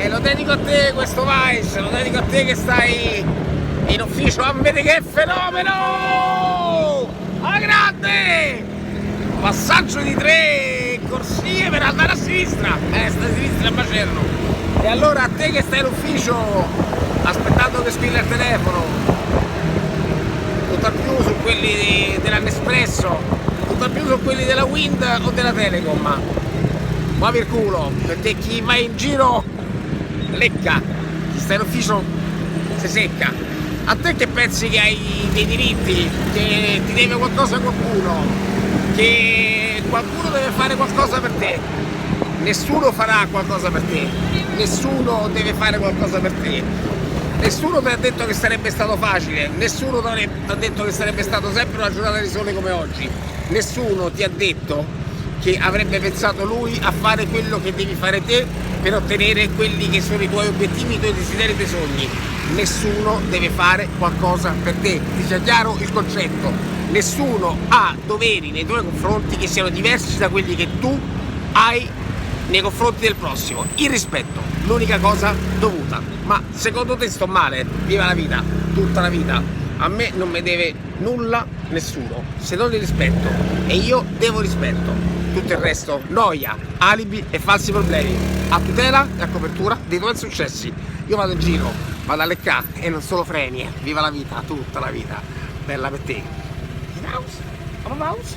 Lo dedico a te questo Vice, lo dedico a te che stai in ufficio. Ah, vedi che fenomeno! Alla grande! Passaggio di 3 corsie per andare a sinistra. Sta a sinistra a macello. E allora a te che stai in ufficio aspettando che squilla il telefono, tutt'al più su quelli della Nespresso, tutt'al più su quelli della Wind o della Telecom, muovi il culo, perché chi vai in giro lecca, chi sta in ufficio si secca. A te che pensi che hai dei diritti, che ti deve qualcosa qualcuno, che qualcuno deve fare qualcosa per te? Nessuno farà qualcosa per te, nessuno deve fare qualcosa per te, nessuno ti ha detto che sarebbe stato facile, nessuno ti ha detto che sarebbe stato sempre una giornata di sole come oggi, nessuno ti ha detto che avrebbe pensato lui a fare quello che devi fare te per ottenere quelli che sono i tuoi obiettivi, i tuoi desideri, i tuoi sogni. Nessuno deve fare qualcosa per te, ti sia chiaro il concetto? Nessuno ha doveri nei tuoi confronti che siano diversi da quelli che tu hai nei confronti del prossimo. Il rispetto, l'unica cosa dovuta. Ma secondo te sto male? Viva la vita, tutta la vita. A me non mi deve nulla nessuno, se non il rispetto, e io devo rispetto. Tutto il resto, noia, alibi e falsi problemi, a tutela e a copertura dei tuoi successi. Io vado in giro, vado a leccare e non solo freni, viva la vita, tutta la vita, bella per te. In house, on house,